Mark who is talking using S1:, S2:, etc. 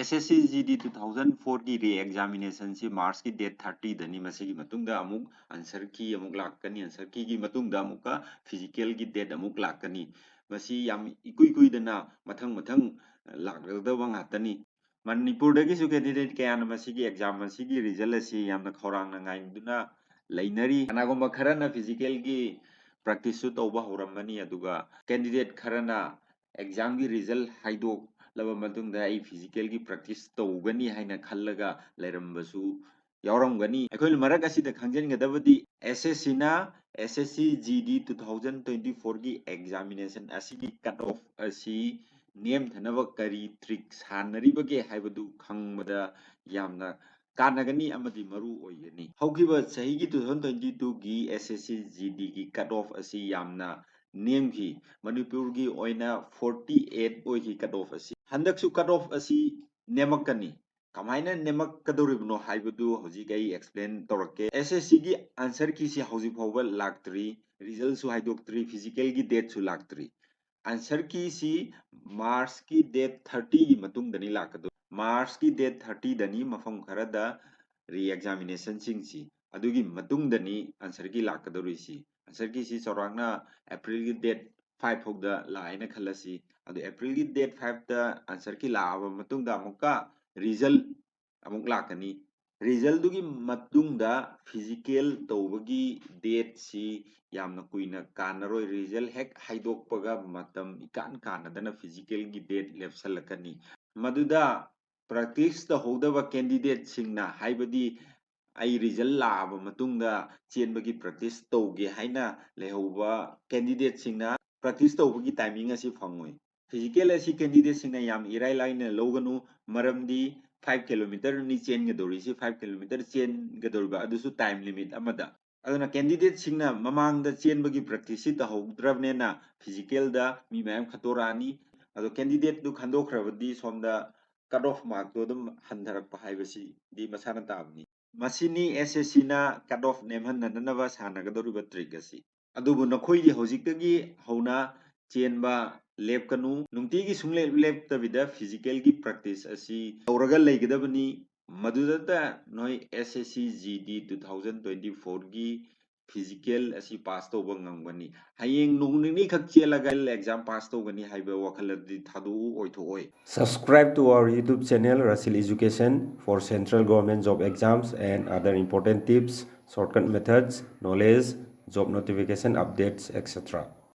S1: SSC GD 2004 की re examination से मार्च की डेट 30 दनी मसेगी मतुंगदा अमुक आंसर की अमुक लाकनी आंसर की मतुंगदा अमुका फिजिकल की डेट अमुक लाकनी मसी याम इकुई कुइदना मथंग मथंग लाकदबा ngатani मणिपुरदगी कैंडिडेट कयान मसीगी एग्जाम मसीगी रिजल्ट असी यामना खौरांगना ngainduna लैनरी कनागुम्बा खरना फिजिकल की प्रैक्टिस तौबा हौरमनी अदुगा कैंडिडेट खरना एग्जाम की रिजल्ट हाइदोक लबा मतुंगदा आई फिजिकल की प्रैक्टिस तौगनी हाइना खल्लगा लैरमबसु यावरमगनी अखोइन मरक असिदा खंजनगदबदी एसएससी ना एसएससी जीडी 2024 की एग्जामिनेशन असिगी कट ऑफ असी नेम थनब करी ट्रिक सानरिबगे हाइबदु खंगबदा यामना कानगनी अमदी मरु ओइगनी हौकिबा सहीगी 2022 की एसएससी जीडी की कट ऑफ असी यामना नेम की मणिपुर की ओइना 48 ओइकी कट ऑफ असी हंदकसु कट ऑफ असी नेमकनी कमाइना नेमकदोरिबनो हाइबदु हौजिक आई एक्सप्लेन तौरके एसएससी की आंसर की सी हौजिक फाउबा लाक्तरी रिजल्ट सु हाइदोक्तरी फिजिकल की डेट सु लाक्तरी आंसर की सी मार्च की डेट 30 की मतुंग दनी लाकदो मार्च की डेट 30 दनी मफम खरदा री एग्जामिनेशन सिंगसी अदुगी मतुंग दनी आंसर की लाकदोरिसी आंसर की सी चौरांगना अप्रैल की डेट 5 फौदा लाइना खलसी अदु अप्रैल की डेट 5 दा आंसर की लाबा मतुंगदा अमुका रिजल्ट अमुक लाकनी रिजल्ट दुगी मतुंगदा फिजिकल तौबगी डेट सी यामना कुइना कानरोय रिजल्ट हेक हाइदोकपगा मतम इकान कानदना फिजिकल की डेट लेप्सलकनी मदुदा प्रैक्टिस तहौदबा कैंडिडेट सिंगना हाइबदी आई रिजल्ट लाबा मतुंगदा चेनबगी प्रैक्टिस तौगे हाइना लेहौबा कैंडिडेट सिंगना प्रैक्टिस तौबगी टाइमिंग असी फंगोय फिजिकल असी कैंडिडेट सिंगना याम इराय लाइना लौगनु मरमदी 5 किलोमीटर नि चेनगदोरिसी 5 किलोमीटर चेनगदोरबा अदुसु टाइम लिमिट अमदा अदुना कैंडिडेट सिंगना ममांगदा चेनबगी प्रैक्टिस तहौद्रबनेना फिजिकल दा मी मयम खतोरानी अदो कैंडिडेट दु खंदोखरबदी सोमदा कट ऑफ मार्क तो दम हंधरक हाइबसी दी मसाना ताबनी मसिनी एसएससी ना कट ऑफ नेमहननबा सानगदोरिबा ट्रिक असी अदुबु नखोइदि हौजिकगी हौना चेनबा लेपकनु नुंतीगी सुंगले लेपतबिदा फिजिकल की प्रैक्टिस असी तौरगा लेगदबनी मदुदता नोय एसएससी जीडी 2024 की फिजिकल असी पास तौबा ngangbani hayeng nungni khak chelaga exam pass tawgani haiba wakhaladi thadu oithoi
S2: Subscribe to our YouTube channel Rasil Education for central government job exams and other important tips, shortcut methods, knowledge, job notification updates, etc.